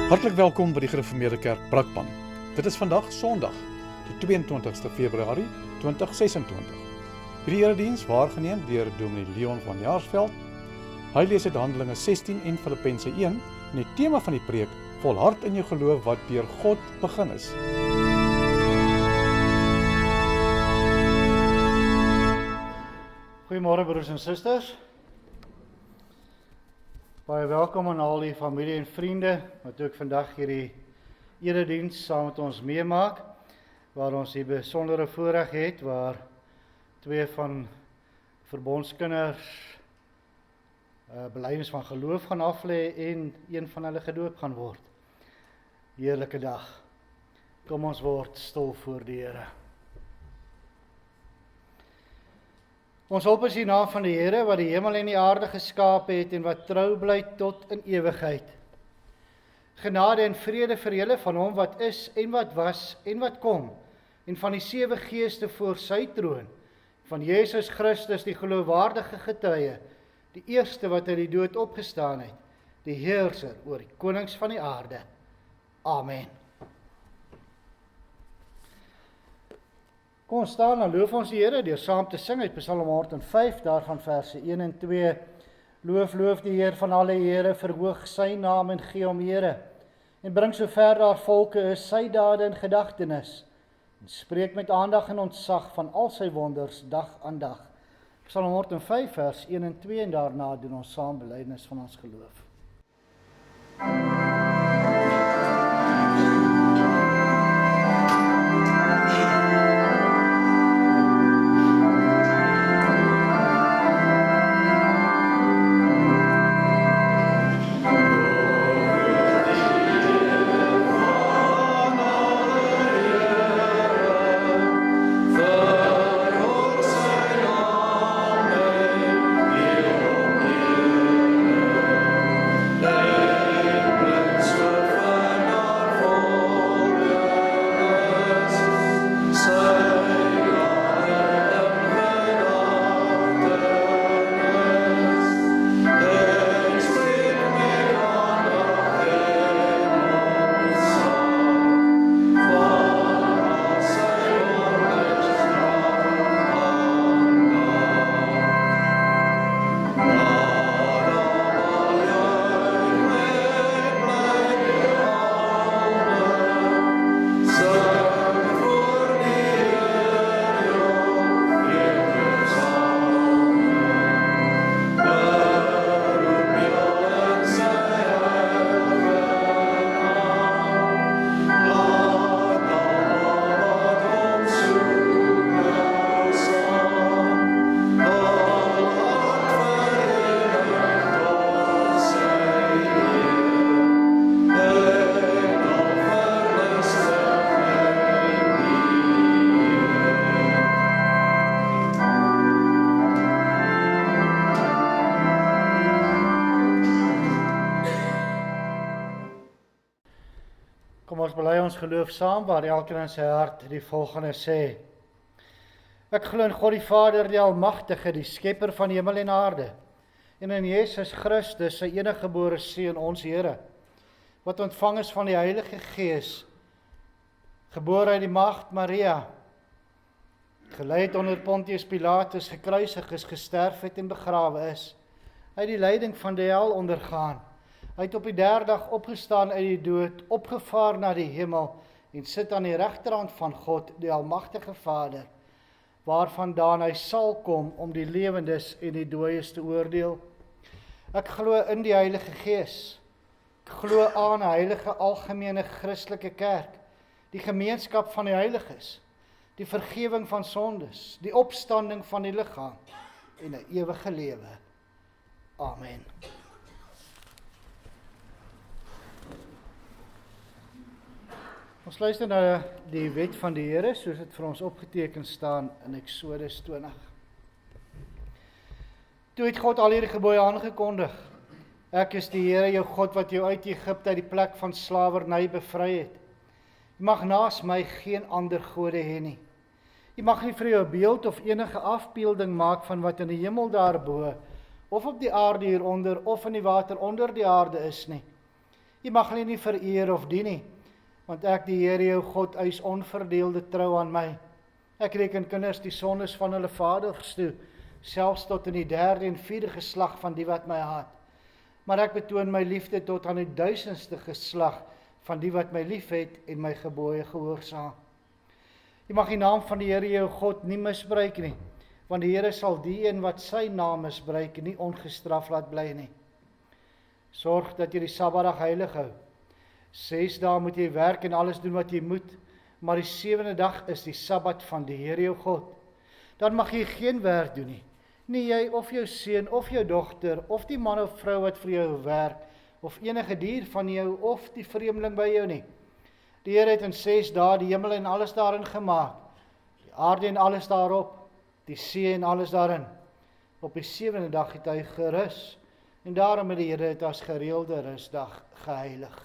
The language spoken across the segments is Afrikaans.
Hartlik welkom by die Gereformeerde Kerk Brakpan. Dit is vandag Sondag, die 22ste Februarie 2026. Hierdie erediens waargeneem deur Dominee Leon van Jaarsveld. Hy lees uit Handelinge 16 en Filippense 1 en die tema van die preek: volhard in jou geloof wat deur God begin is. Goeiemôre broers en susters. Baie welkom aan al die familie en vriende wat ook vandag hierdie erediens saam met ons meemaak, waar ons die besondere voorreg het, waar twee van verbondskinders belydenis van geloof gaan aflê en een van hulle gedoop gaan word. Heerlike dag. Kom ons word stil voor die Here. Ons hulp is die naam van die Here, wat die hemel en die aarde geskaap het en wat trou bly tot in ewigheid. Genade en vrede vir julle van hom wat is en wat was en wat kom, en van die 7 geeste voor sy troon, van Jesus Christus die geloofwaardige getuie, die eerste wat uit die dood opgestaan het, die heerser oor die konings van die aarde. Amen. Kom ons staan en loof ons die Here deur saam te sing uit Psalm 105, daarvan verse 1 en 2. Loof, loof die Heer van alle Here, verhoog sy naam en gee hom ere. En bring sover daar volke is sy dade in gedagtenis. En spreek met aandag en ontzag van al sy wonders dag aan dag. Psalm 105 vers 1 en 2 en daarna doen ons saam belydenis van ons geloof. Kom ons bely ons geloof saam, waar elkeen in sy hart die volgende sê. Ek glo in God die Vader, die Almagtige, die skepper van hemel en aarde, en in Jesus Christus, sy eniggebore Seun, ons Here, wat ontvang is van die Heilige Gees, gebore uit die Maagd Maria, gelei het onder Pontius Pilatus, gekruisig is, gesterf het en begrawe is, uit die lyding van die hel ondergaan. Hy het op die 3de dag opgestaan uit die dood, opgevaar na die hemel en sit aan die regterhand van God, die Almagtige Vader, waarvandaan hy sal kom om die lewendes en die dooies te oordeel. Ek glo in die Heilige Gees. Ek glo aan 'n heilige algemene Christelike kerk, die gemeenskap van die heiliges, die vergifnis van sondes, die opstanding van die liggaam en 'n ewige lewe. Amen. Ons luister na die wet van die Here, soos dit vir ons opgeteken staan in Eksodus 20. Toe het God al hierdie gebooie aangekondig. Ek is die Here jou God wat jou uit Egipte uit die plek van slawerny bevry het. Jy mag naas my geen ander gode hê nie. Jy mag nie vir jou 'n beeld of enige afbeelding maak van wat in die hemel daarbo, of op die aarde hieronder, of in die water onder die aarde is nie. Jy mag hulle nie vereer of dien nie, want ek, die Here jou God, eis onverdeelde trou aan my. Ek reken kinders die sondes van hulle vaders toe, selfs tot in die 3de en 4de geslag van die wat my haat. Maar ek betoon my liefde tot aan die 1000ste geslag van die wat my liefhet en my gebooie gehoorsaam. Jy mag die naam van die Here jou God nie misbruik nie, want die Here sal die een wat sy naam misbruik nie ongestraf laat bly nie. Sorg dat jy die Sabbatdag heilig hou. 6 dae moet jy werk en alles doen wat jy moet, maar die 7de dag is die Sabbat van die Here jou God. Dan mag jy geen werk doen nie. Nie jy of jou seun of jou dogter of die man of vrou wat vir jou werk of enige dier van jou of die vreemdeling by jou nie. Die Here het in 6 dae die hemel en alles daarin gemaak, die aarde en alles daarop, die see en alles daarin. Op die 7de dag het hy gerus en daarom het die Here dit as gereelde rusdag geheilig.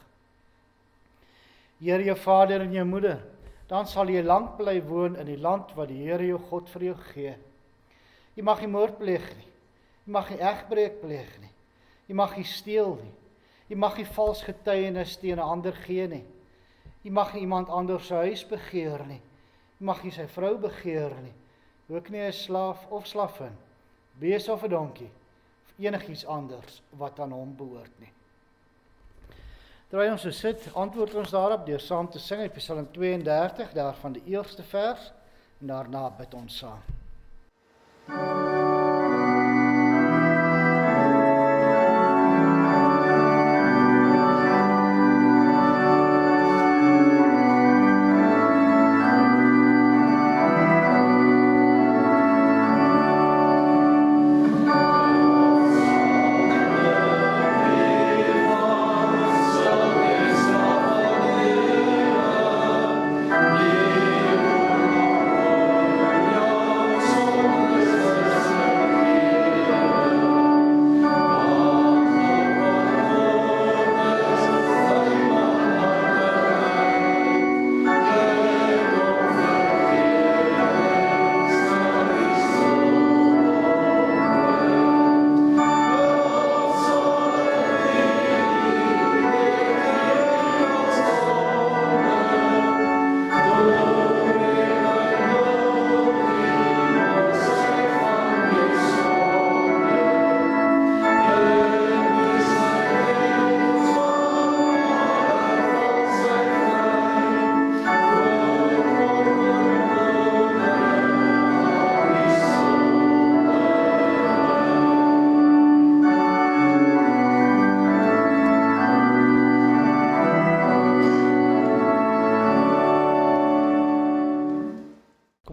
Eer jou vader en jou moeder, dan sal jy lank bly woon in die land wat die Here jou God vir jou gee. Jy mag nie moord pleeg nie, jy mag nie egbreek pleeg nie, jy mag nie steel nie, jy mag nie vals getuienis teen 'n ander gee nie, jy mag nie iemand anders se huis begeer nie, jy mag nie sy vrou begeer nie, ook nie 'n slaaf of slavin, bees of 'n donkie, of enigiets anders wat aan hom behoort nie. Terwyl ons so sit, antwoord ons daarop deur saam te sing uit Psalm 32, daarvan die eerste vers, en daarna bid ons saam.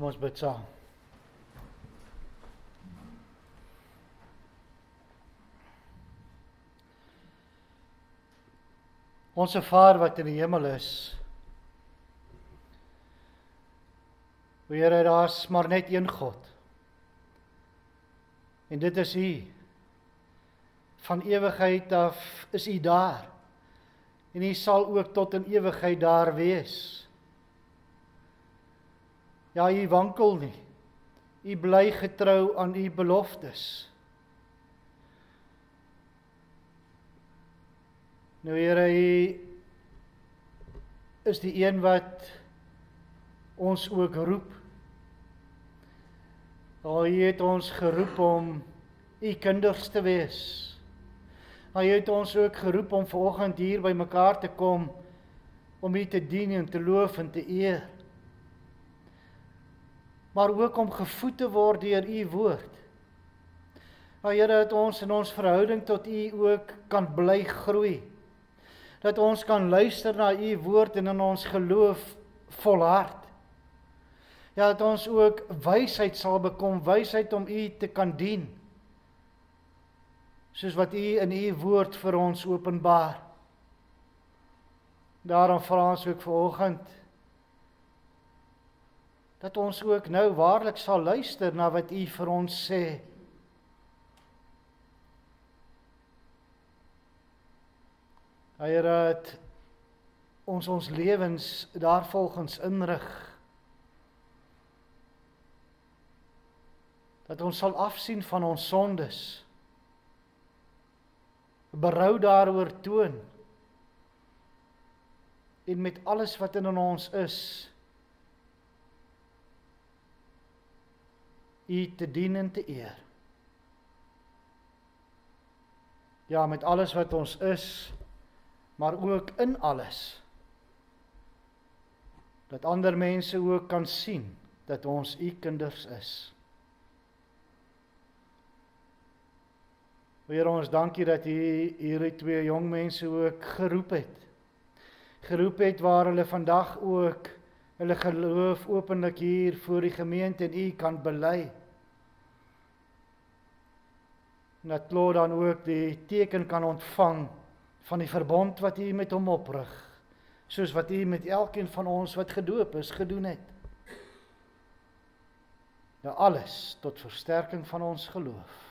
Ons bid saam. Onse Vader wat in die hemel is, o Here, daar is maar net een God. En dit is U. Van ewigheid af is U daar. En U sal ook tot in ewigheid daar wees. Ja, U wankel nie. U bly getrou aan U beloftes. Nou Here, U is die een wat ons ook roep. U het ons geroep om U kinders te wees. U het ons ook geroep om vanoggend hier by mekaar te kom, om U te dien en te loof en te eer. Maar ook om gevoed te word deur U woord. Here, dat ons in ons verhouding tot U ook kan bly groei. Dat ons kan luister na U woord en in ons geloof volhard. Ja, dat ons ook wysheid sal bekom, wysheid om U te kan dien. Soos wat U in U woord vir ons openbaar. Daarom vra ons ook vanoggend dat ons ook nou waarlik sal luister na wat U vir ons sê. Here, dat ons lewens daarvolgens inrig. Dat ons sal afsien van ons sondes. Berou daaroor toon. en met alles wat in ons is, U te dien en te eer. Ja, met alles wat ons is, maar ook in alles. Dat ander mense ook kan sien, dat ons U kinders is. Here, ons dankie dat U hierdie twee jong mense ook geroep het. Geroep het waar hulle vandag ook hulle geloof openlik hier voor die gemeente en U kan bely. En dat Claude dan ook die teken kan ontvang van die verbond wat U met hom oprig, soos wat U met elkeen van ons wat gedoop is, gedoen het. Nou alles tot versterking van ons geloof.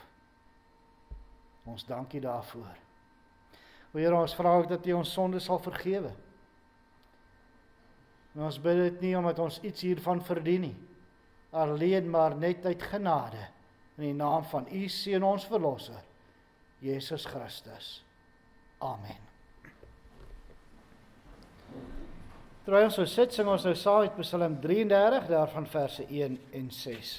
Ons dankie daarvoor. O Here, ons vra ook dat U ons sonde sal vergewe. En ons bid dit nie omdat ons iets hiervan verdien nie, alleen maar net uit genade, in die naam van U Seun ons Verlosser, Jesus Christus. Amen. Terwyl ons so sit, sing ons nou saam uit Psalm 33, daarvan verse 1 en 6.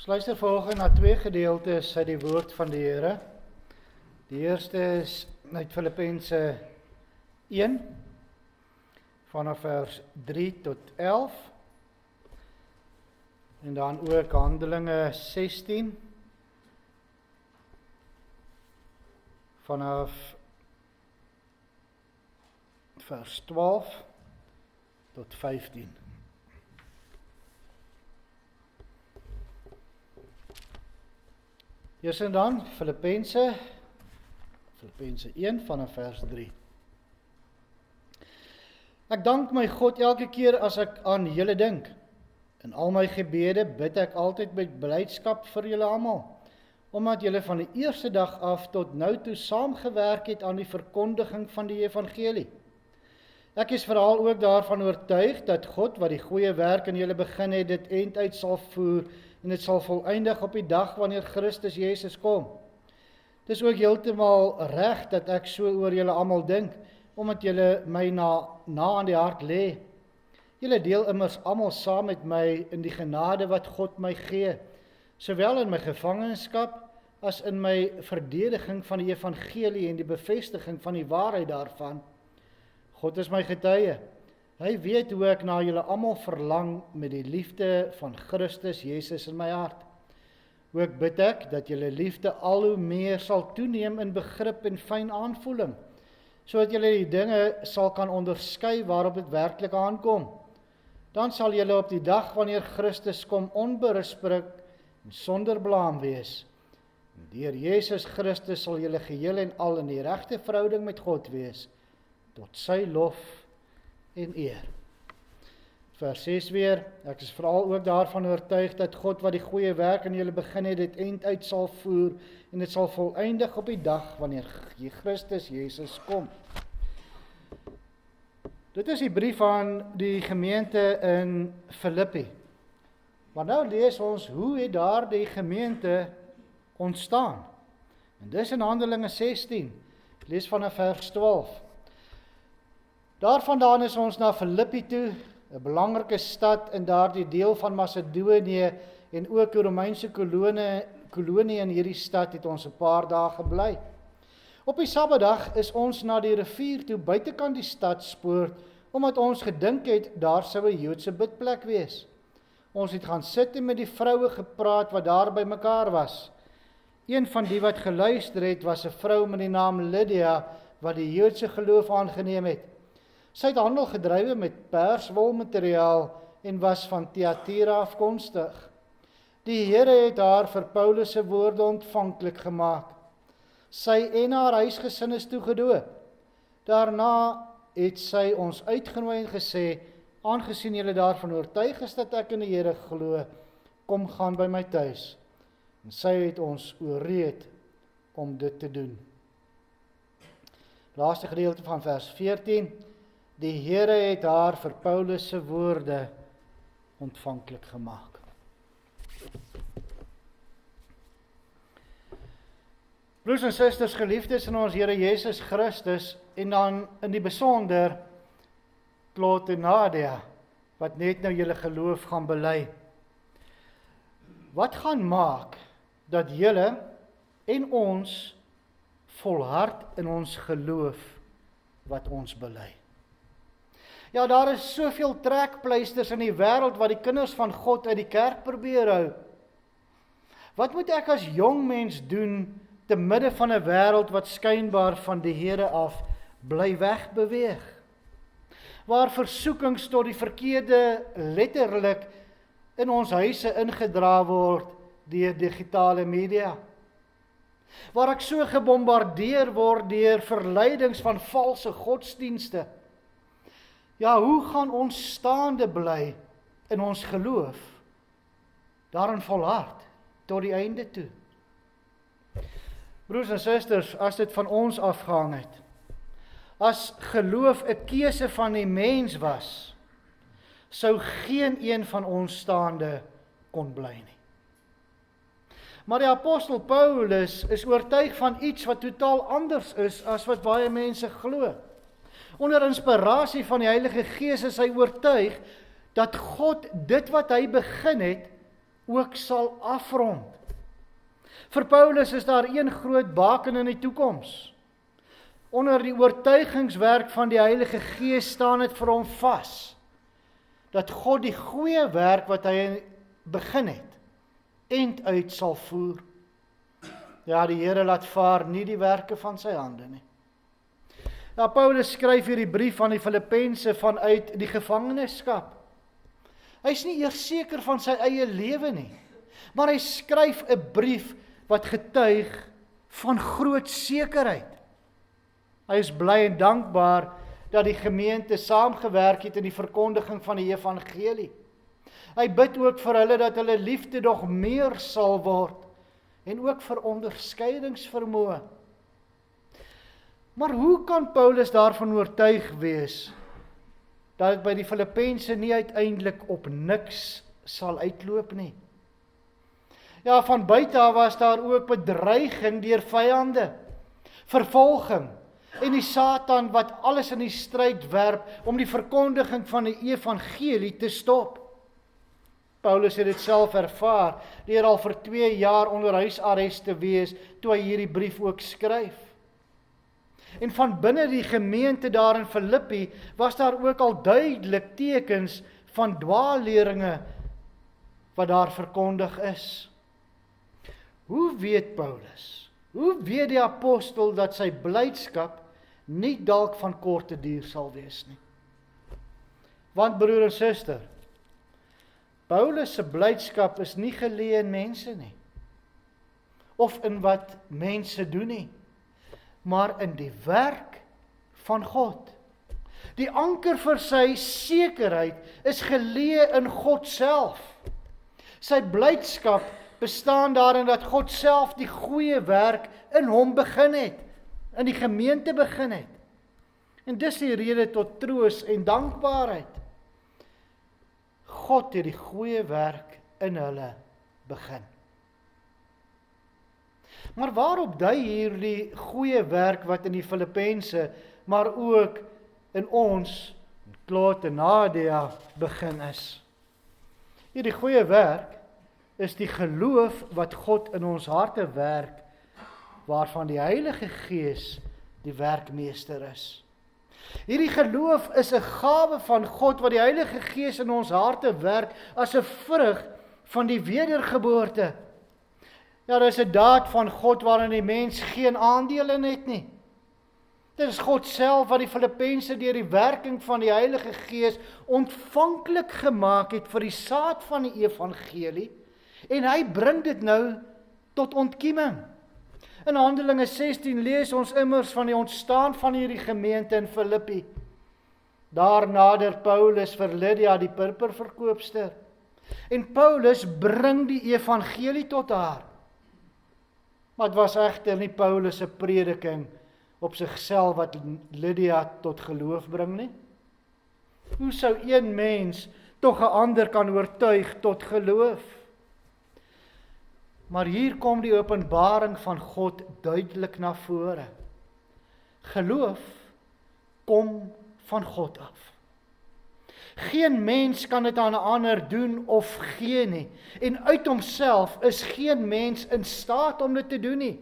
Ons luister vanoggend na twee gedeeltes uit die woord van die Here. Die eerste is uit Filippense 1 vanaf vers 3 tot 11 en dan ook Handelinge 16 vanaf vers 12 tot 15. Eers en dan Filippense 1 vanaf vers 3. Ek dank my God elke keer as ek aan julle dink. In al my gebede bid ek altyd met blydskap vir julle almal, omdat julle van die eerste dag af tot nou toe saamgewerk het aan die verkondiging van die evangelie. Ek is veral ook daarvan oortuig dat God wat die goeie werk in julle begin het, dit einduit sal voer en dit sal voleindig op die dag wanneer Christus Jesus kom. Dit is ook heeltemal reg dat ek so oor julle almal dink, omdat julle my na aan die hart lê. Julle deel immers almal saam met my in die genade wat God my gee, sowel in my gevangenskap as in my verdediging van die evangelie en die bevestiging van die waarheid daarvan. God is my getuie. Hy weet hoe ek na julle almal verlang met die liefde van Christus Jesus in my hart. Ook bid ek dat julle liefde al hoe meer sal toeneem in begrip en fyn aanvoeling, sodat julle die dinge sal kan onderskei waarop dit werklik aankom. Dan sal julle op die dag wanneer Christus kom onberispelik en sonder blaam wees. En deur Jesus Christus sal julle geheel en al in die regte verhouding met God wees, tot sy lof en eer. Vers 6 weer, ek is veral ook daarvan oortuig dat God wat die goeie werk in julle begin het, dit eind uit sal voer en dit sal voleindig op die dag wanneer Christus Jesus kom. Dit is die brief aan die gemeente in Filippi. Maar nou lees ons, hoe het daar die gemeente ontstaan? En dis in Handelinge 16, ek lees vanaf vers 12. Daarvandaan is ons na Filippi toe, 'n belangrike stad in daardie deel van Macedonië en ook 'n Romeinse kolonie in hierdie stad het ons 'n paar dae gebly. Op die Sabbatdag is ons na die rivier toe buitekant die stadspoort, omdat ons gedink het daar sou 'n Joodse bidplek wees. Ons het gaan sit en met die vroue gepraat wat daar by mekaar was. Een van die wat geluister het, was 'n vrou met die naam Lydia, wat die Joodse geloof aangeneem het. Sy het handel gedrywe met perswolmateriaal en was van Thyatira afkomstig. Die Here het haar vir Paulus se woorde ontvanklik gemaak. Sy en haar huisgesin is toegedoop. Daarna het sy ons uitgenooi en gesê, aangesien julle daarvan oortuig is dat ek in die Here glo, kom gaan by my tuis. En sy het ons ooreed om dit te doen. Laaste gedeelte van vers 14. Die Here het haar vir Paulus se woorde ontvanklik gemaak. Broers en susters, geliefdes in ons Here Jesus Christus, en dan in die besonder Claude en Nadia, wat net nou julle geloof gaan bely. Wat gaan maak dat julle en ons volhard in ons geloof wat ons bely? Ja, daar is soveel trekpleisters in die wêreld wat die kinders van God uit die kerk probeer hou. Wat moet ek as jong mens doen te midde van 'n wêreld wat skynbaar van die Here af bly wegbeweeg? Waar versoekings tot die verkeerde letterlik in ons huise ingedra word deur digitale media. Waar ek so gebombardeer word deur verleidings van valse godsdienste. Ja, hoe gaan ons staande bly in ons geloof? Daarin volhard tot die einde toe. Broers en susters, as dit van ons afgehang het, as geloof 'n keuse van die mens was, sou geen een van ons staande kon bly nie. Maar die apostel Paulus is oortuig van iets wat totaal anders is as wat baie mense glo. Onder inspirasie van die Heilige Gees is hy oortuig dat God dit wat hy begin het, ook sal afrond. Vir Paulus is daar een groot baken in die toekoms. Onder die oortuigingswerk van die Heilige Gees staan dit vir hom vas, dat God die goeie werk wat hy begin het, end uit sal voer. Ja, die Here laat vaar nie die werke van sy hande nie. Ja, Paulus skryf hierdie brief aan die Filippense vanuit die gevangenskap. Hy is nie eers seker van sy eie lewe nie, maar hy skryf 'n brief wat getuig van groot sekerheid. Hy is bly en dankbaar dat die gemeente saamgewerk het in die verkondiging van die evangelie. Hy bid ook vir hulle dat hulle liefde nog meer sal word en ook vir onderskeidingsvermoë. Maar hoe kan Paulus daarvan oortuig wees dat dit by die Filippense nie uiteindelik op niks sal uitloop nie? Ja, van buite af was daar ook bedreiging deur vyande, vervolging en die Satan wat alles in die stryd werp om die verkondiging van die evangelie te stop. Paulus het dit self ervaar deur al vir 2 jaar onder huisarrest te wees toe hy hierdie brief ook skryf. En van binne die gemeente daar in Filippi was daar ook al duidelik tekens van dwaalleringe wat daar verkondig is. Hoe weet Paulus? Hoe weet die apostel dat sy blydskap nie dalk van korte duur sal wees nie? Want broer en suster, Paulus se blydskap is nie geleë in mense nie, of in wat mense doen nie, maar in die werk van God. Die anker vir sy sekerheid is geleë in God self. Sy blydskap bestaan daarin dat God self die goeie werk in hom begin het, in die gemeente begin het. En dis die rede tot troos en dankbaarheid. God het die goeie werk in hulle begin. Maar waarop dui hier die goeie werk wat in die Filippense, maar ook in ons, Klaat en Nadia, begin is? Hierdie goeie werk is die geloof wat God in ons harte werk, waarvan die Heilige Gees die werkmeester is. Hierdie geloof is 'n gawe van God wat die Heilige Gees in ons harte werk as 'n vrug van die wedergeboorte. Ja, dit is 'n daad van God waarin die mens geen aandeel in het nie. Dit is God self wat die Filippense deur die werking van die Heilige Gees ontvanklik gemaak het vir die saad van die evangelie, en hy bring dit nou tot ontkieming. In Handelinge 16 lees ons immers van die ontstaan van hierdie gemeente in Filippi. Daar nader Paulus vir Lydia, die purperverkoopster. En Paulus bring die evangelie tot haar. Maar het was egter nie Paulus se prediking op sigself wat Lydia tot geloof bring nie. Hoe sou een mens tog 'n ander kan oortuig tot geloof? Maar hier kom die openbaring van God duidelik na vore. Geloof kom van God af. Geen mens kan dit aan 'n ander doen of gee nie. En uit homself is geen mens in staat om dit te doen nie.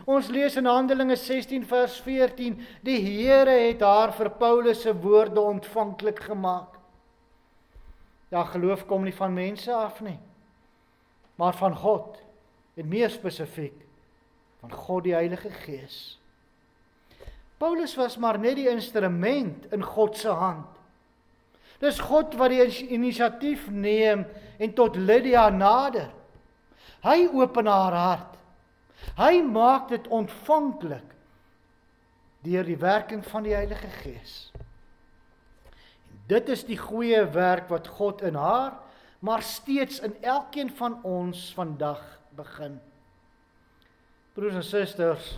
Ons lees in Handelinge 16 vers 14, die Here het haar vir Paulus se woorde ontvanklik gemaak. Ja, geloof kom nie van mense af nie, maar van God. En meer spesifiek, van God die Heilige Gees. Paulus was maar net die instrument in God se hand. Dis God wat die inisiatief neem en tot Lydia nader. Hy open haar hart. Hy maak dit ontvanklik deur die werking van die Heilige Gees. En dit is die goeie werk wat God in haar, maar steeds in elkeen van ons vandag begin. Broers en susters,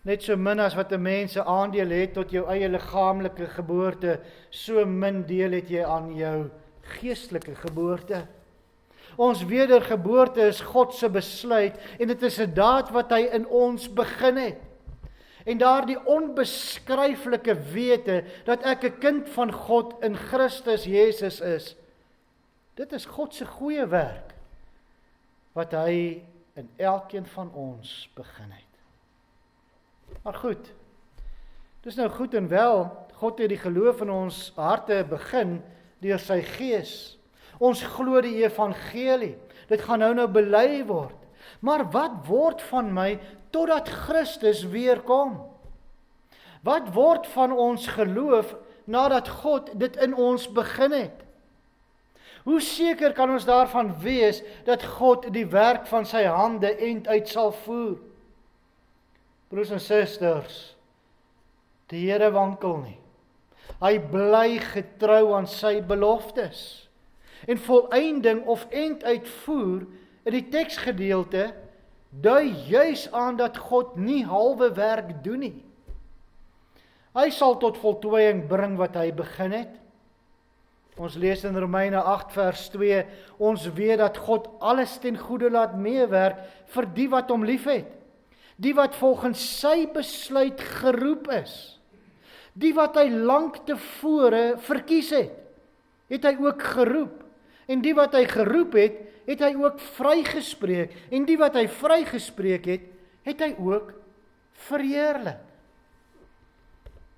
net so min as wat 'n mens 'n aandeel het tot jou eie liggaamlike geboorte, so min deel het jy aan jou geestelike geboorte. Ons wedergeboorte is God se besluit en dit is 'n daad wat hy in ons begin het. En daardie onbeskryflike wete dat ek 'n kind van God in Christus Jesus is, dit is God se goeie werk wat hy in elkeen van ons begin het. Maar goed, dis nou goed en wel, God het die geloof in ons harte begin deur sy Gees. Ons glo die evangelie, dit gaan nou bely word. Maar wat word van my totdat Christus weer kom? Wat word van ons geloof nadat God dit in ons begin het? Hoe seker kan ons daarvan wees dat God die werk van sy hande end uit sal voer? Broers en susters, die Here wankel nie. Hy bly getrou aan sy beloftes. En volëinding of end uitvoer in die teksgedeelte dui juis aan dat God nie halwe werk doen nie. Hy sal tot voltooiing bring wat hy begin het. Ons lees in Romeine 8 vers 2, ons weet dat God alles ten goeie laat meewerk vir die wat hom liefhet, die wat volgens sy besluit geroep is, die wat hy lank tevore verkies het hy ook geroep, en die wat hy geroep het hy ook vrygespreek, en die wat hy vrygespreek het hy ook verheerlik.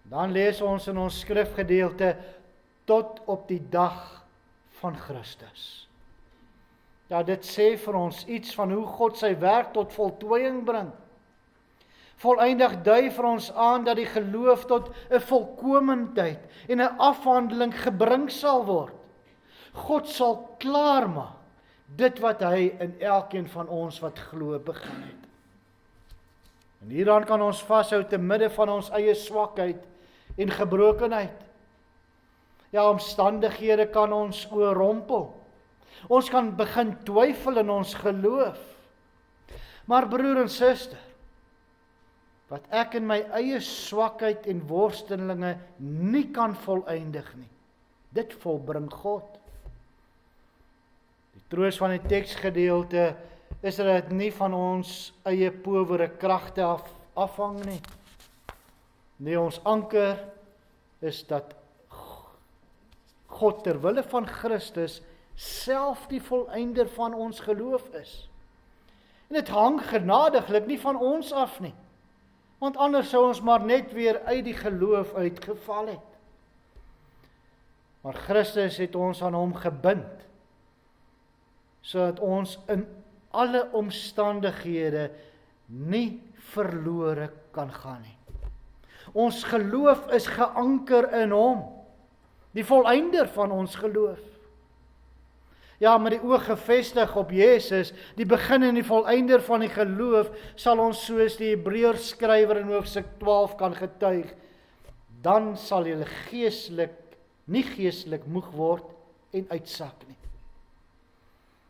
Dan lees ons in ons skrifgedeelte, tot op die dag van Christus. Ja, dit sê vir ons iets van hoe God sy werk tot voltooiing bring. Voleindig dui vir ons aan dat die geloof tot 'n volkomendheid en 'n afhandeling gebring sal word. God sal klaarmaak dit wat hy in elkeen van ons wat glo begin het. En hieraan kan ons vashou te midde van ons eie swakheid en gebrokenheid. Ja, omstandighede kan ons oorrompel. Ons kan begin twyfel in ons geloof. Maar broer en suster, wat ek in my eie swakheid en worstelinge nie kan voleindig nie, dit volbring God. Die troos van die teksgedeelte is dat dit nie van ons eie powere kragte afhang nie. Nee, ons anker is dat God ter wille van Christus self die volëinder van ons geloof is. En dit hang genadiglik nie van ons af nie, want anders sou ons maar net weer uit die geloof uitgeval het. Maar Christus het ons aan hom gebind, sodat ons in alle omstandighede nie verlore kan gaan nie. Ons geloof is geanker in hom, die volëinder van ons geloof. Ja, met die oog gefestig op Jesus, die begin en die volëinder van die geloof, sal ons soos die Hebreërs skrywer in hoofstuk 12 kan getuig, dan sal julle nie geestelik moeg word en uitsak nie.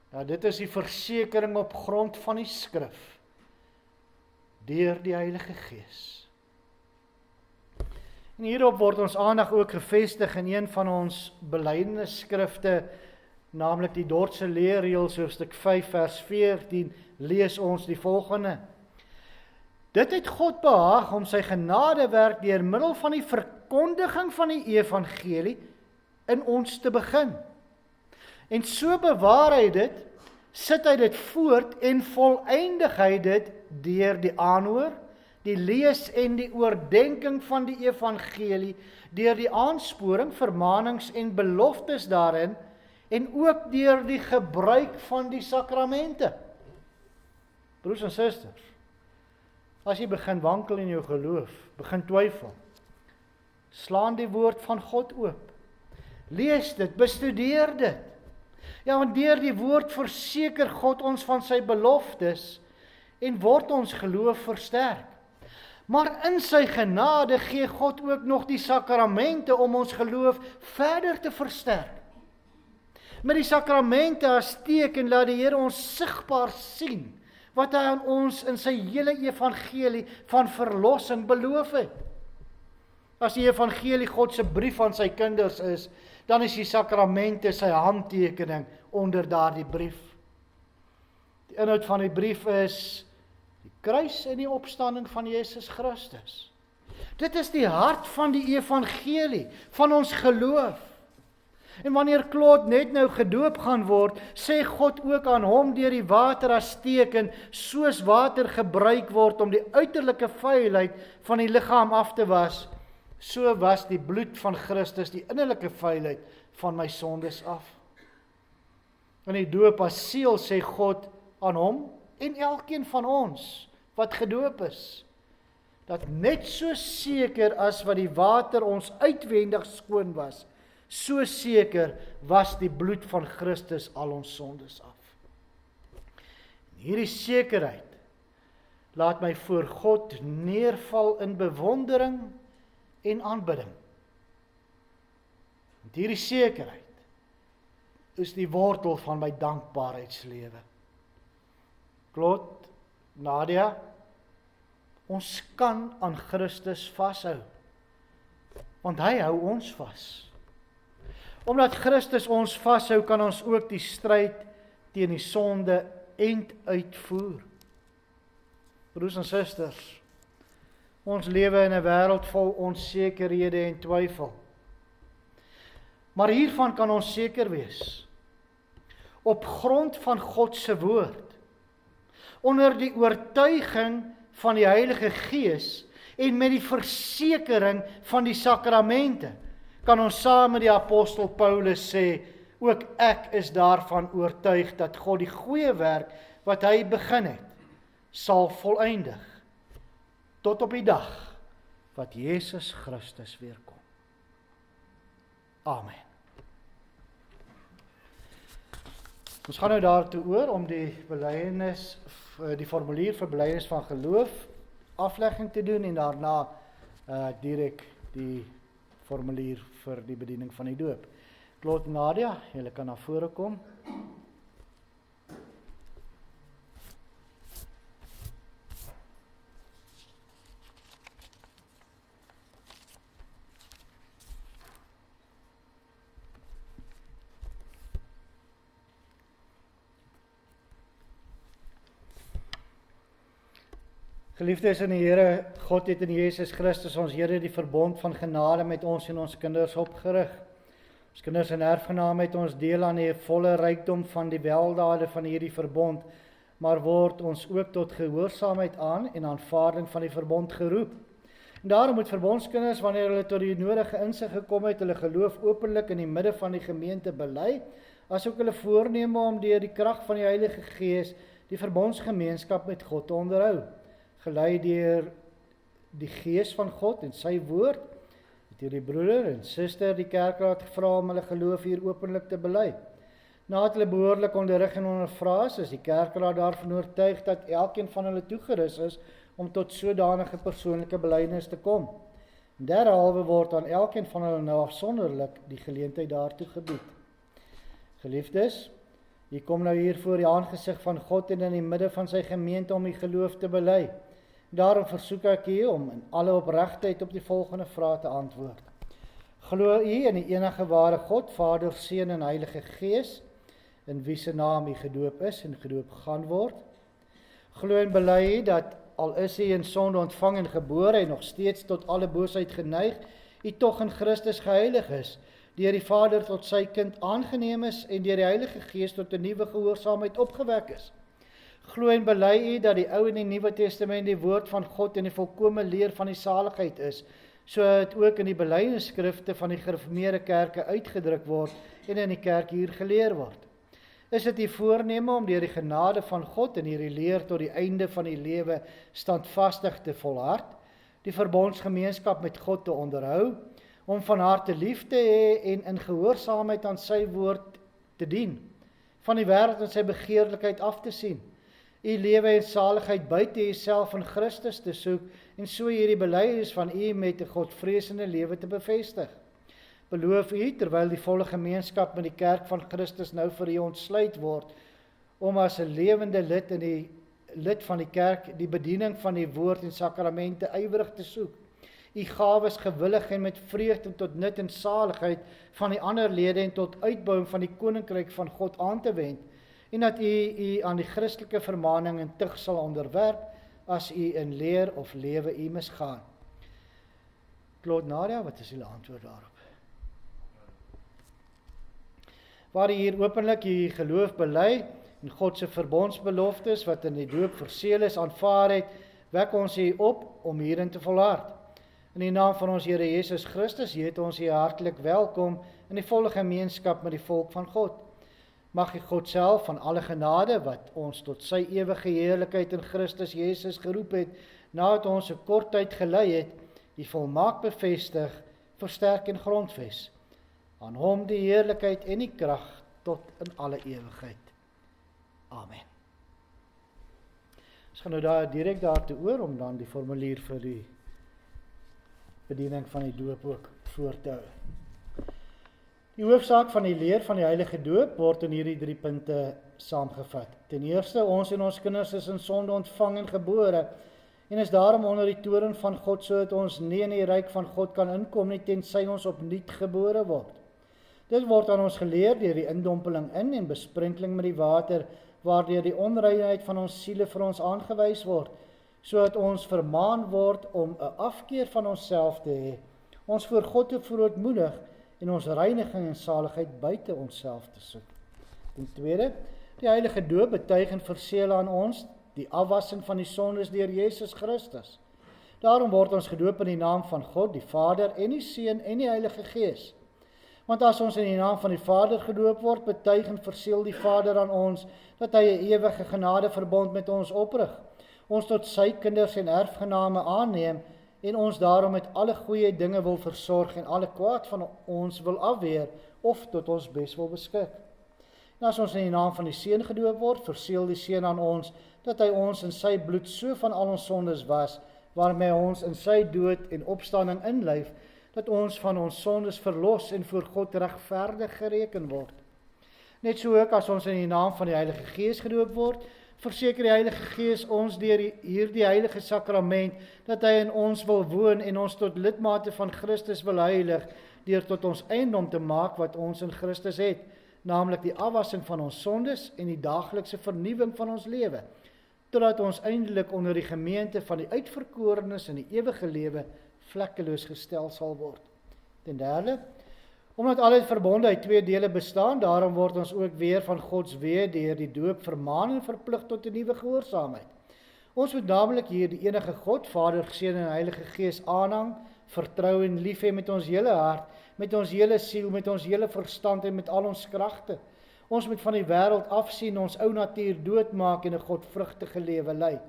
Ja, dit is die versekering op grond van die skrif, deur die Heilige Gees. En hierop word ons aandag ook gefestig in een van ons belydenisskrifte, naamlik die Dordtse leerreëls, hoofstuk 5 vers 14, lees ons die volgende: Dit het God behaag om sy genadewerk deur middel van die verkondiging van die evangelie in ons te begin. En so bewaar hy dit, sit hy dit voort en volëindig hy dit deur die aanhoor, die lees en die oordenking van die evangelie, deur die aansporing, vermaanings en beloftes daarin, en ook deur die gebruik van die sakramente. Broers en susters, as jy begin wankel in jou geloof, begin twyfel, slaan die woord van God oop. Lees dit, bestudeer dit. Ja, want deur die woord verseker God ons van sy beloftes en word ons geloof versterk. Maar in sy genade gee God ook nog die sakramente om ons geloof verder te versterk. Met die sakramente as teken laat die Here ons sigbaar sien wat hy aan ons in sy hele evangelie van verlossing beloof het. As die evangelie God se brief aan sy kinders is, dan is die sakramente sy handtekening onder daardie brief. Die inhoud van die brief is die kruis en die opstanding van Jesus Christus. Dit is die hart van die evangelie, van ons geloof. En wanneer Claude net nou gedoop gaan word, sê God ook aan hom deur die water as teken, soos water gebruik word om die uiterlike vuilheid van die liggaam af te was, so was die bloed van Christus die innerlike vuilheid van my sondes af. In die doop as seël sê God aan hom en elkeen van ons wat gedoop is, dat net so seker as wat die water ons uitwendig skoon was, so seker was die bloed van Christus al ons sondes af. En hierdie sekerheid laat my voor God neerval in bewondering en aanbidding. Want hierdie sekerheid is die wortel van my dankbaarheidslewe. Claude, Nadia, ons kan aan Christus vashou, want hy hou ons vas. Omdat Christus ons vashou, kan ons ook die stryd teen die sonde end uitvoer. Broers en susters, ons lewe in 'n wêreld vol onsekerhede en twyfel. Maar hiervan kan ons seker wees, op grond van God se woord, onder die oortuiging van die Heilige Gees en met die versekering van die sakramente, kan ons saam met die apostel Paulus sê, ook ek is daarvan oortuig dat God die goeie werk wat hy begin het, sal volëindig, tot op die dag wat Jesus Christus weer kom. Amen. Ons gaan nou daartoe oor om die formulier vir belydenis van geloof aflegging te doen en daarna direk die formulier vir die bediening van die doop. Claude, Nadia, julle kan na vore kom. Geliefdes in die Here, God het in Jesus Christus ons Here die verbond van genade met ons en ons kinders opgerig. Ons kinders en erfgename het ons deel aan die volle rykdom van die weldade van hierdie verbond, maar word ons ook tot gehoorsaamheid aan en aanvaarding van die verbond geroep. En daarom moet verbondskinders, wanneer hulle tot die nodige insig gekom het, hulle geloof openlik in die midde van die gemeente bely, asook hulle voorneme om deur die krag van die Heilige Gees die verbondsgemeenskap met God te onderhou. Gelei deur die Gees van God en sy woord, het hierdie broeder en suster die kerkraad gevra om hulle geloof hier openlik te bely. Nadat hulle behoorlik onderrig en ondervra is die kerkraad daarvan oortuig dat elkeen van hulle toegerus is om tot sodanige persoonlike belydenis te kom. En derhalwe word aan elkeen van hulle nou afsonderlik die geleentheid daartoe gebied. Geliefdes, jy kom nou hier voor die aangesig van God en in die midde van sy gemeente om die geloof te bely. Daarom versoek ek u om in alle opregtheid op die volgende vrae te antwoord. Glo u in die enige ware God, Vader, Seun en Heilige Gees, in wie se naam u gedoop is en gedoop gaan word? Glo en bely u dat al is u in sonde ontvang en gebore en nog steeds tot alle boosheid geneig, u tog in Christus geheilig is, deur die Vader tot sy kind aangeneem is en deur die Heilige Gees tot 'n nuwe gehoorsaamheid opgewek is. Glo en bely u dat die Ou en die Nuwe Testament die woord van God en die volkome leer van die saligheid is, so het ook in die belydenisskrifte van die gereformeerde kerke uitgedruk word en in die kerk hier geleer word. Is dit die voorneme om deur die genade van God en hierdie leer tot die einde van die lewe standvastig te volhard, die verbondsgemeenskap met God te onderhou, om van harte lief te hê en in gehoorsaamheid aan sy woord te dien, van die wêreld en sy begeerlikheid af te sien, u lewe en saligheid buite uself in Christus te soek en so hierdie belydenis van u met 'n godvreesende lewe te bevestig. Beloof u, terwyl die volle gemeenskap met die kerk van Christus nou vir u ontsluit word, om as 'n lewende lid van die kerk die bediening van die woord en sakramente ywerig te soek, u gawes gewillig en met vreugde tot nut en saligheid van die ander lede en tot uitbouing van die koninkryk van God aan te wend, en dat u aan die Christelike vermaning en tug sal onderwerp, as u in leer of lewe u misgaan. Claude, Nadia, wat is julle antwoord daarop? Waar u hier openlik u geloof bely, en God se verbondsbeloftes, wat in die doop verseël is, aanvaar het, wek ons u op om hierin te volhard. In die naam van ons Here Jesus Christus, heet ons u hartlik welkom in die volle gemeenskap met die volk van God. Mag die God self van alle genade, wat ons tot sy ewige heerlikheid in Christus Jesus geroep het, nadat ons 'n kort tyd gelei het, die volmaak bevestig, versterk en grondves. Aan hom die heerlikheid en die krag tot in alle ewigheid. Amen. Ons gaan nou direk daartoe oor, om dan die formulier vir die bediening van die doop ook voor te hou. Die hoofsaak van die leer van die heilige doop word in hierdie 3 punte saamgevat. Ten eerste, ons en ons kinders is in sonde ontvang en gebore, en is daarom onder die toorn van God, sodat ons nie in die ryk van God kan inkom nie, tensy ons opnuut gebore word. Dit word aan ons geleer deur die indompeling in en besprenkeling met die water, waardeur die onreinheid van ons siele vir ons aangewys word, sodat ons vermaan word om 'n afkeer van onsself te hê, ons voor God te verootmoedig en ons reiniging en saligheid buite onsself te soek. Ten tweede, die heilige doop betuig en verseël aan ons die afwassing van die sondes deur Jesus Christus. Daarom word ons gedoop in die naam van God, die Vader en die Seun en die Heilige Gees. Want as ons in die naam van die Vader gedoop word, betuig en verseël die Vader aan ons dat hy 'n ewige genadeverbond met ons oprig, ons tot sy kinders en erfgename aanneem en ons daarom met alle goeie dinge wil versorg en alle kwaad van ons wil afweer of tot ons bes wil beskik. En as ons in die naam van die Seun gedoop word, verseël die Seun aan ons, dat hy ons in sy bloed so van al ons sondes was, waarmee ons in sy dood en opstanding inlyf, dat ons van ons sondes verlos en voor God regverdig gereken word. Net so ook as ons in die naam van die Heilige Gees gedoop word, verseker die Heilige Gees ons deur hierdie heilige sakrament, dat hy in ons wil woon en ons tot lidmate van Christus wil heilig, deur tot ons eiendom te maak wat ons in Christus het, naamlik die afwassing van ons sondes en die daaglikse vernuwing van ons lewe, totdat ons eindelik onder die gemeente van die uitverkorenes in die ewige lewe vlekkeloos gestel sal word. Ten derde, omdat al die verbonde uit twee dele bestaan, daarom word ons ook weer van Gods weë deur die doop vermaan en verplig tot 'n nuwe gehoorsaamheid. Ons moet namelijk hier die enige God, Vader, Seun en Heilige Gees aanhang, vertrou en lief hê met ons hele hart, met ons hele siel, met ons hele verstand en met al ons kragte. Ons moet van die wêreld afsien, ons ou natuur doodmaak en 'n godvrugtige lewe lei.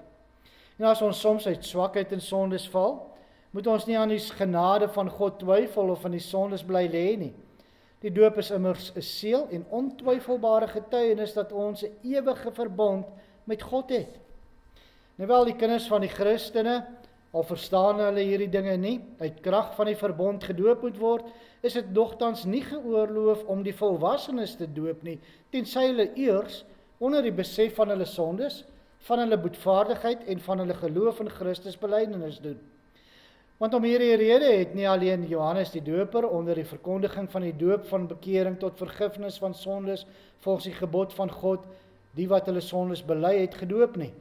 En as ons soms uit swakheid en sondes val, moet ons nie aan die genade van God twyfel of aan die sondes bly lê nie. Die doop is immers 'n seël en ontwyfelbare getuienis dat ons 'n ewige verbond met God het. Nou wel, die kinders van die Christene, al verstaan hulle hierdie dinge nie, uit krag van die verbond gedoop moet word, is dit nogtans nie geoorloof om die volwassenes te doop nie, tensy hulle eers onder die besef van hulle sondes, van hulle boetvaardigheid en van hulle geloof in Christus belydenis doen. Want om hierdie rede het nie alleen Johannes die Doper onder die verkondiging van die doop van bekering tot vergifnis van sondes volgens die gebod van God, die wat hulle sondes bely het, gedoop nie,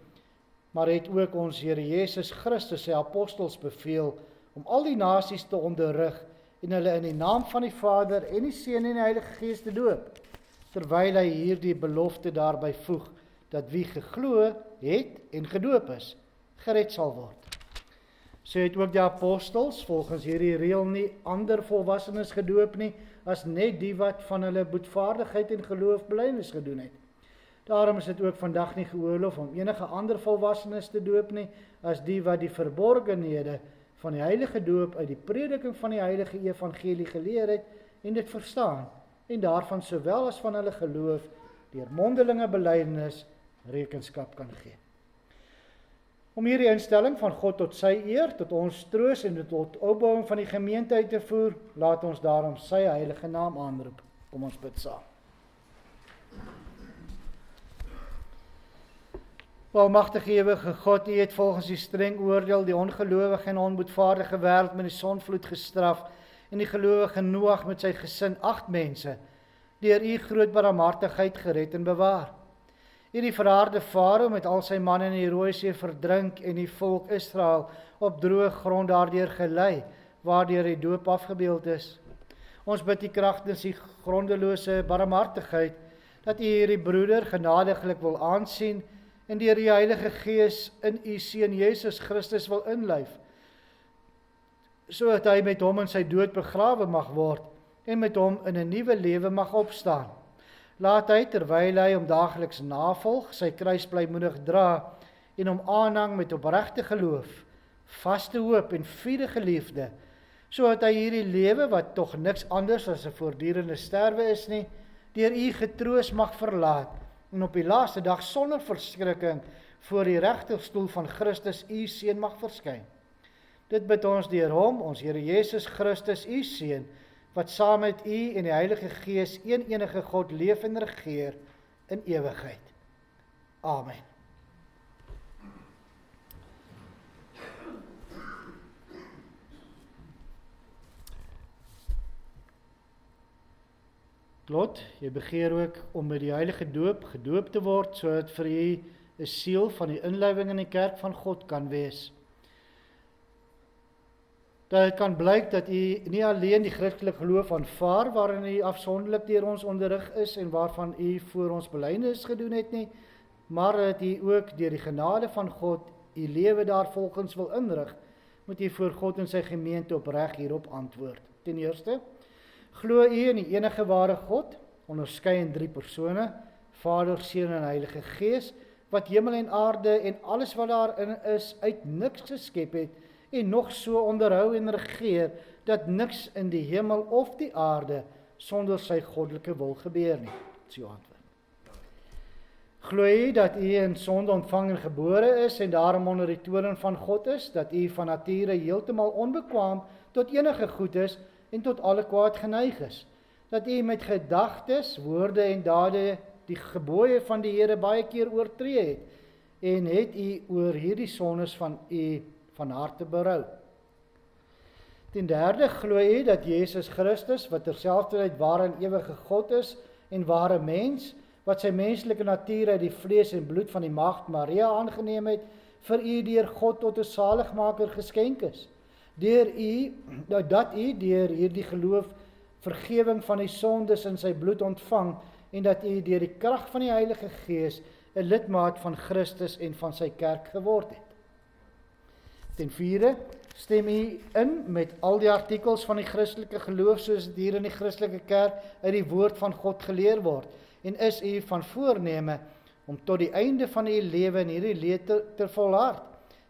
maar het ook ons Here Jesus Christus sy apostels beveel om al die nasies te onderrig en hulle in die naam van die Vader en die Seun en die Heilige Gees te doop, terwyl hy hierdie belofte daarby voeg, dat wie geglo het en gedoop is, gered sal word. So het ook die apostels volgens hierdie reël nie ander volwassenes gedoop nie, as net die wat van hulle boetvaardigheid en geloof belydenis gedoen het. Daarom is dit ook vandag nie geoorloof om enige ander volwassenes te doop nie, as die wat die verborgenhede van die heilige doop uit die prediking van die heilige evangelie geleer het en dit verstaan, en daarvan sowel as van hulle geloof deur mondelinge belydenis rekenskap kan gee. Om hierdie instelling van God tot sy eer, tot ons troos en tot opbouing van die gemeente uit te voer, laat ons daarom sy heilige naam aanroep. Kom ons bid saam. Almagtige ewige God, U het volgens die streng oordeel die ongelowige en onboetvaardige wêreld met die sonvloed gestraf en die gelowige Noag met sy gesin 8 mense deur U groot barmhartigheid gered en bewaar. U die verharde Farao met al sy manne in die Rooi See verdrink en die volk Israel op droë grond daardeur gelei, waardeur die doop afgebeeld is. Ons bid U kragtens U grondelose barmhartigheid, dat U hierdie broeder genadiglik wil aansien en deur die Heilige Gees in U Seun Jesus Christus wil inlyf, sodat hy met hom in sy dood begrawe mag word en met hom in 'n nuwe lewe mag opstaan. Laat hy, terwyl hy hom daagliks navolg, sy kruis blymoedig dra en hom aanhang met opregte geloof, vaste hoop en vurige liefde, sodat hy hierdie lewe, wat tog niks anders as 'n voortdurende sterwe is nie, deur U getroos mag verlaat en op die laaste dag sonder verskrikking voor die regterstoel van Christus U Seun mag verskyn. Dit bid ons deur hom, ons Here Jesus Christus U Seun, wat saam met U en die Heilige Gees een enige God leef en regeer in ewigheid. Amen. Lot, jy begeer ook om met die heilige doop gedoop te word, sodat vir U 'n seël van die inlywing in die kerk van God kan wees. Dat het kan blyk dat U nie alleen die Christelike geloof aanvaar, waarin U afsonderlik deur ons onderrig is en waarvan U voor ons belydenis gedoen het nie, maar dat U ook deur die genade van God U lewe daarvolgens wil inrig, moet U voor God en sy gemeente opreg hierop antwoord. Ten eerste, glo U in die enige ware God, onderskei in 3 persone, Vader, Seun en Heilige Gees, wat hemel en aarde en alles wat daarin is uit niks geskep het, en nog so onderhou en regeer, dat niks in die hemel of die aarde sonder sy goddelike wil gebeur nie. Dis jou antwoord. Glo jy dat u in sonde ontvang en gebore is en daarom onder die toorn van God is, dat u van nature heeltemal onbekwaam tot enige goed is en tot alle kwaad geneig is, dat u met gedagtes, woorde en dade die gebooie van die Here baie keer oortree het, en het u oor hierdie sondes van u van harte berou. Ten derde, glo jy dat Jesus Christus, wat terselfdertyd ware en ewige God is en ware mens, wat sy menslike natuur uit die vlees en bloed van die maagd Maria aangeneem het, vir u deur God tot 'n saligmaker geskenk is, dat u deur hierdie geloof vergewing van die sondes in sy bloed ontvang, en dat u deur die krag van die Heilige Gees 'n lidmaat van Christus en van sy kerk geword het. Ten vierde, stem u in met al die artikels van die Christelike geloof soos dit hier in die Christelike kerk uit die woord van God geleer word, en is u van voorneme om tot die einde van u lewe in hierdie leer te volhard.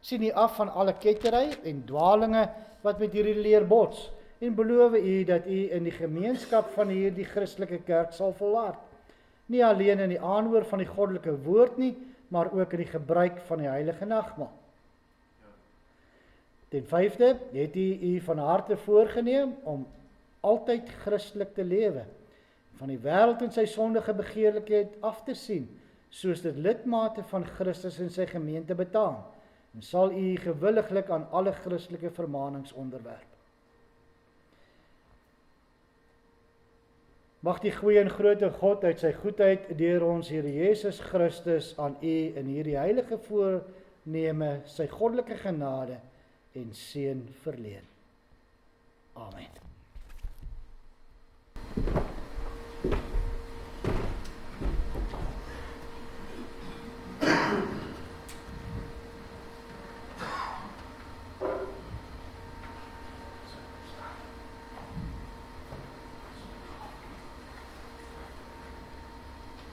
Sien u af van alle kettery en dwalinge wat met hierdie leer bots, en beloof u dat u in die gemeenskap van hierdie Christelike kerk sal volhard. Nie alleen in die aanhoor van die goddelike woord nie, maar ook in die gebruik van die heilige nagmaal. Ten vyfde, het u van harte voorgeneem om altyd Christelik te lewe, van die wêreld en sy sondige begeerlikheid af te sien, soos dit lidmate van Christus en sy gemeente betaam, en sal u gewilliglik aan alle Christelike vermaanings onderwerp. Mag die goeie en groote God uit sy goedheid deur ons Here Jesus Christus aan u in hierdie heilige voorneme sy goddelike genade en seën verleen. Amen.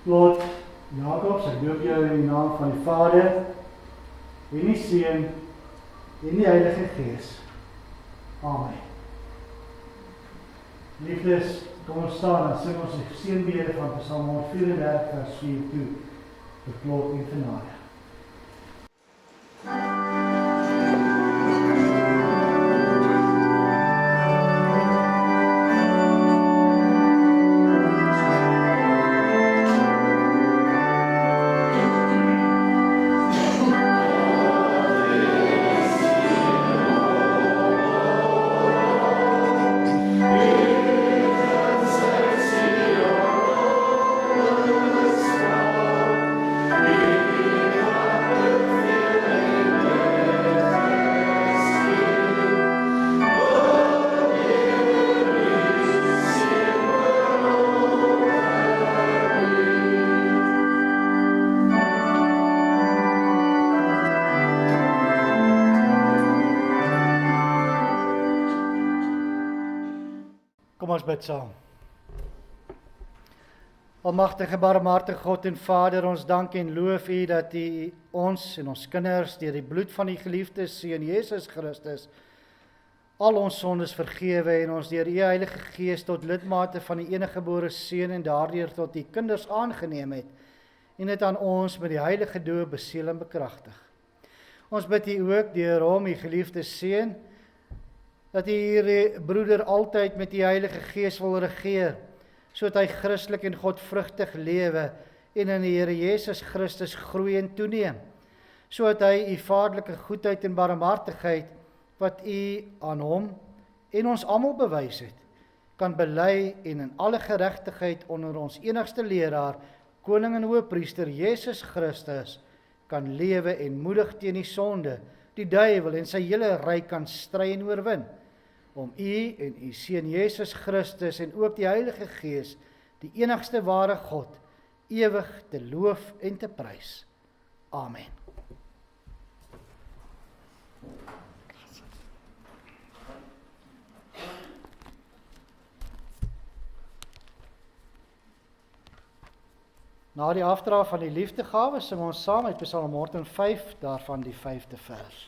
Lord Jakobs, ek doop jou in die naam van die Vader, en die Seun, en die Heilige Gees. Amen. Liefdes, kom ons staan en sing ons die seënbede van Psalm 134 vers 4 toe, vir klop en genade. Kom ons bid saam. Almagtige, barmhartige God en Vader, ons dank en loof U dat U ons en ons kinders deur die bloed van die geliefde Seun Jesus Christus al ons sondes vergewe en ons deur U Heilige Gees tot lidmate van die eniggebore Seun en daardeur tot U kinders aangeneem het en dit aan ons met die heilige doop beseël en bekragtig. Ons bid U ook deur hom, U geliefde Seun, dat U hierdie broeder altyd met die Heilige Gees wil regeer, sodat hy Christelik en godvrugtig lewe en in die Here Jesus Christus groei en toeneem, sodat hy U vaderlike goedheid en barmhartigheid wat U aan hom en ons almal bewys het, kan bely en in alle geregtigheid onder ons enigste leraar, koning en hoëpriester Jesus Christus kan lewe en moedig teen die sonde, die duiwel en sy hele ryk kan stry en oorwin, om U en U Seun Jesus Christus en ook die Heilige Gees, die enigste ware God, ewig te loof en te prys. Amen. Na die afdra van die liefdegawe sing ons saam uit Psalm 105, daarvan die 5de vers.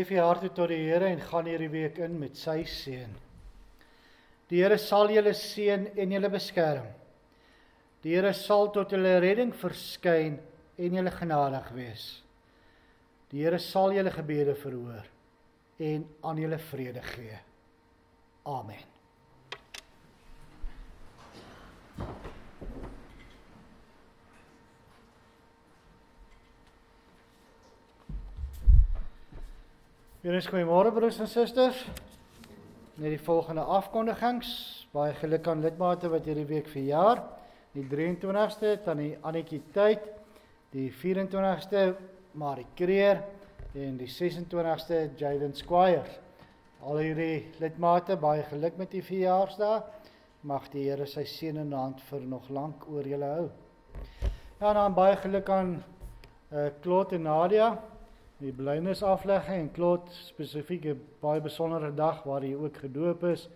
vir jou hart toe tot die Here en gaan hierdie week in met sy seën. Die Here sal julle seën en julle beskerm. Die Here sal tot julle redding verskyn en julle genadig wees. Die Here sal julle gebede verhoor en aan julle vrede gee. Amen. Goeiemôre broers en susters. Net die volgende afkondigings. Baie geluk aan lidmate wat hierdie week verjaar. Die 23ste tannie Annetjie Tyd, die 24ste Marie Kreer en die 26ste Jaden Squires. Al hierdie lidmate, baie geluk met die verjaarsdag. Mag die Here sy seënende hand vir nog lank oor julle hou. Ja, dan baie geluk aan Claude en Nadia, die belydenisaflegging en Claude spesifiek 'n baie besondere dag waar hy ook gedoop is.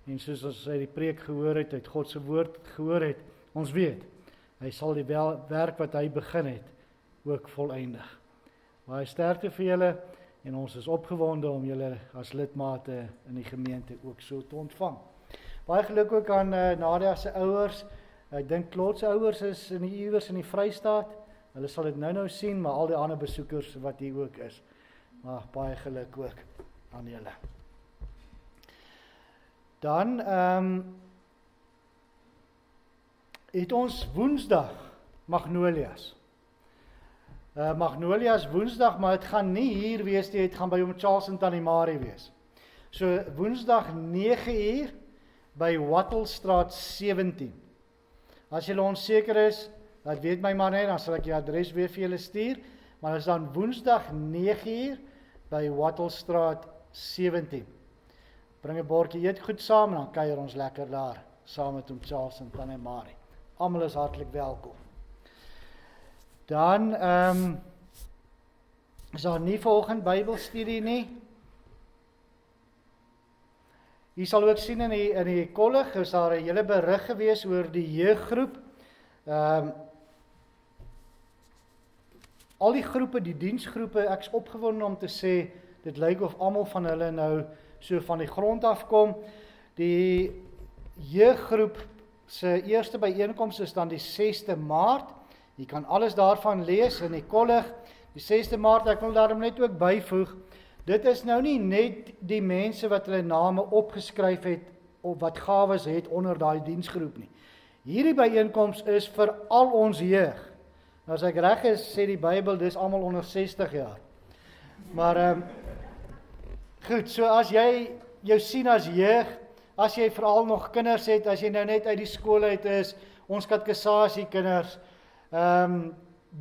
En soos ons uit die preek gehoor het, uit God se woord gehoor het, ons weet, hy sal die werk wat hy begin het, ook voleindig. Baie sterkte vir julle en ons is opgewonde om julle as lidmate in die gemeente ook so te ontvang. Baie geluk ook aan Nadia se ouers. Ek dink Claude se ouers is in die iewers in die Vrystaat. Hulle sal dit nou sien, maar al die ander besoekers wat hier ook is. Maar baie geluk ook aan julle. Dan het ons Woensdag Magnolias. Magnolias Woensdag, maar dit gaan nie hier wees nie, dit gaan by oom Charles en tannie Marie wees. So Woensdag 9:00 by Wattelstraat 17. As julle onseker is, dat weet my maar net, dan sal ek die adres weer vir julle stuur, maar dit is dan Woensdag 9:00 by Wattelstraat 17. Bring 'n bordjie eetgoed saam en dan kuier ons lekker daar, saam met oom Charles en tannie Marie. Almal is hartlik welkom. Dan is daar nie volgende Bybelstudie nie. Jy sal ook sien in die kollig, is daar 'n hele berig gewees oor die jeuggroep. Al die groepe, die diensgroepe, ek is opgewonde om te sê, dit lyk of almal van hulle nou so van die grond afkom. Die jeuggroep se eerste byeenkoms is dan die 6de Maart. Jy kan alles daarvan lees in die kollig. Die 6de Maart, ek wil daarom net ook byvoeg, dit is nou nie net die mense wat hulle name opgeskryf het, of wat gawes het onder daai diensgroep nie. Hierdie byeenkoms is vir al ons jeug. Nou as ek reg is, sê die Bybel, dis almal onder 60 jaar. Maar goed, so as jy jou sien as jeug, as jy veral nog kinders het, as jy nou net uit die skool uit is, ons katekisasie kinders,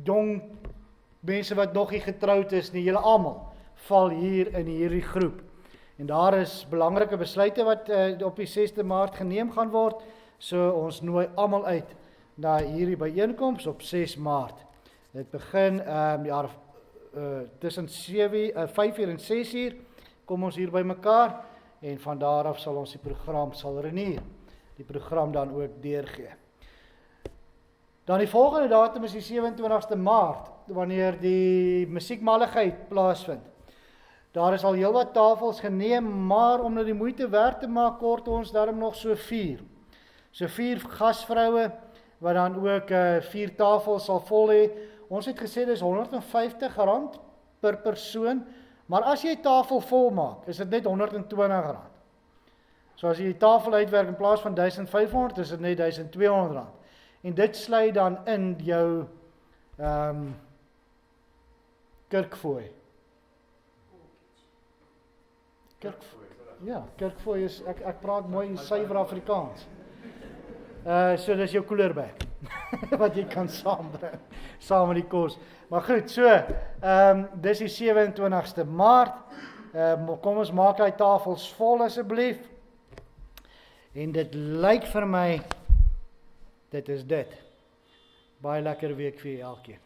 jong mense wat nog nie getroud is nie, julle almal val hier in hierdie groep. En daar is belangrike besluite wat op die 6de Maart geneem gaan word, so ons nooi almal uit na hierdie byeenkoms op 6 Maart. Dit begin tussen 5:00 en 6:00 kom ons hier by mekaar en van daar af sal ons die program renier, die program dan ook deurgee. Dan die volgende datum is die 27ste Maart, wanneer die musiekmalligheid plaasvind. Daar is al heelwat tafels geneem, maar om dit die moeite werd te maak, kort ons daarom nog so 4. So 4 gasvroue, wat dan ook 4 tafels sal vol hê. Ons het gesê dis R150 per persoon, maar as jy tafel vol maak, is dit net R120. So as jy die tafel uitwerk in plaas van R1500, is dit net R1200. En dit sluit dan in jou kerkfooi. Kerkfooi is, ek praat mooi suiwer Afrikaans. So dis jou koelerbag, wat jy kan saambring, saam met die kos. Maar goed, so, dis die 27ste Maart, kom ons maak die tafels vol asseblief, en dit lyk vir my, dit is dit. Baie lekker week vir elkeen.